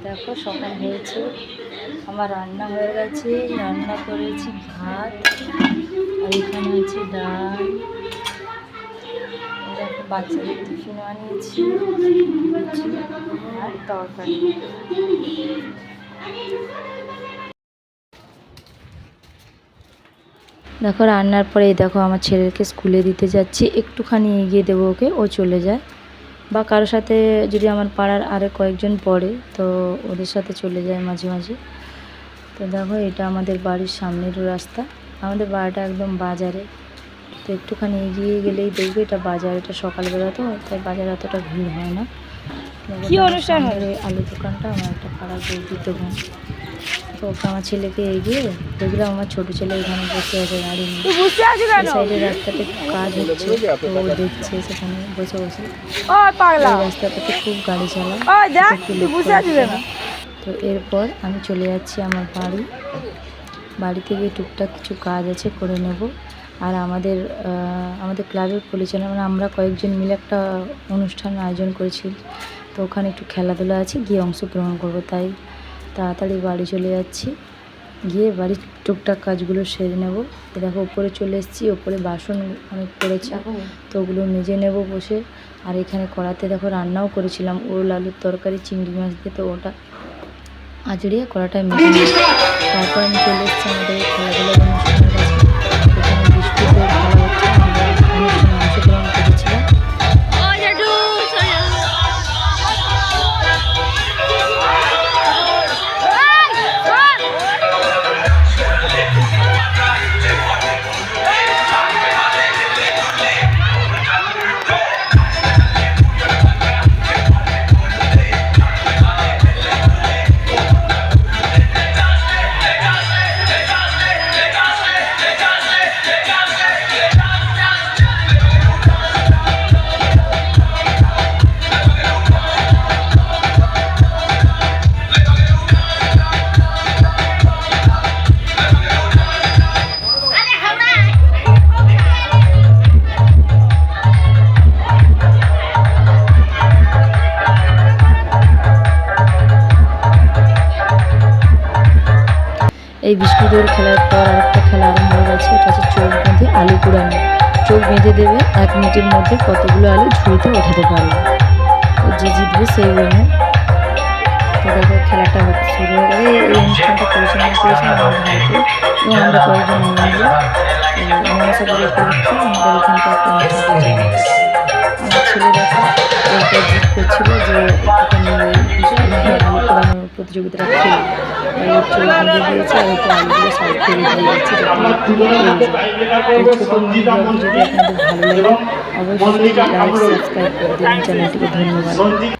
দেখো সকাল হয়েছে, আমার রান্না হয়ে গেছে। রান্না করেছি ভাত, আর এখানে আছে ডাল। দেখো বাচ্চাদের টিফিন বানিয়েছি আর তরকারি। দেখো রান্নার পরে দেখো আমার ছেলেকে স্কুলে দিতে যাচ্ছি, একটুখানি এগিয়ে দেবো ওকে, ও চলে যায়। বা কারোর সাথে যদি আমার পাড়ার আরও কয়েকজন পড়ে তো ওদের সাথে চলে যায় মাঝে মাঝে। তো দেখো এটা আমাদের বাড়ির সামনের রাস্তা, আমাদের বাড়িটা একদম বাজারে। তো একটুখানি এগিয়ে গেলেই দেখবে এটা বাজার। এটা সকালবেলা তো, তাই বাজারে অতটা ভিড় হয় না। কি অনুষ্ঠান হবে? আলুর দোকানটা আমার একটা পাড়ার বৌদির দোকান। তো ওকে আমার ছেলেকে এগিয়ে দেখলাম আমার ছোটো ছেলে এখানে বসে আছে গাড়ি নিয়ে। সাইডের রাস্তাতে কাজ হচ্ছে, তো ও দেখছে সেখানে বসে বসে। রাস্তাটাতে খুব গাড়ি চালায়। তো এরপর আমি চলে যাচ্ছি আমার বাড়ি থেকে টুকটাক কিছু কাজ আছে করে নেব। আর আমাদের ক্লাবের পরিচালনা মানে আমরা কয়েকজন মিলে একটা অনুষ্ঠান আয়োজন করেছি, তো ওখানে একটু খেলাধুলা আছে, গিয়ে অংশগ্রহণ করবো। তাই তাড়াতাড়ি বাড়ি চলে যাচ্ছি, গিয়ে বাড়ির টুকটাক কাজগুলো সেরে নেব। দেখো উপরে চলে এসেছি, ওপরে বাসন অনেক পড়েছে, তো ওগুলো মেজে নেব বসে। আর এখানে কড়াতে দেখো রান্নাও করেছিলাম ওল আলুর তরকারি চিংড়ি মাছ দিয়ে, তো ওটা আজড়িয়ে কড়াটায় মেজে নেব। তারপর আমি চলে এসেছি আমাদের খেলাধুলার অনুষ্ঠানের কাছে। এখানে বিস্কুটের খেলা হচ্ছে, আমরা অনুষ্ঠানে অংশগ্রহণ করেছিলাম। এই বিস্কুটের খেলার পর আরেকটা খেলা আরম্ভ হয়ে গেছে, এটা হচ্ছে চোখ বেঁধে আলু কুড়ানো। চোখ বেঁধে দেবে, 1 মিনিটের মধ্যে কতগুলো আলু ঝুড়িতে ওঠাতে পারবে, তো যে জিতবে সেই উইনার। তো দেখো খেলাটা শুরু হয়ে গেলে এই অনুষ্ঠানটা পরিচালনা করেছেন আমার ভাইকে, এবং আমরা কয়েকজন মিলে মনসা করে পরীক্ষা আমাদের এখানটা একটা অনুষ্ঠান পরিচালনা করছে। আমার ছেলে দেখো এরপর জিত করছিল যে একটুখানি আলু পোড়ানোর প্রতিযোগিতাটা খেলে ওর চোখ বেঁধে দিয়েছে, আর ওকে আলুগুলো সাইড করে দিয়ে যাচ্ছে যাতে এই ছোটো ব্লগটি যদি আপনাদের ভালো লাগে অবশ্যই লাইক সাবস্ক্রাইব করে দেবেন চ্যানেলটিকে। ধন্যবাদ।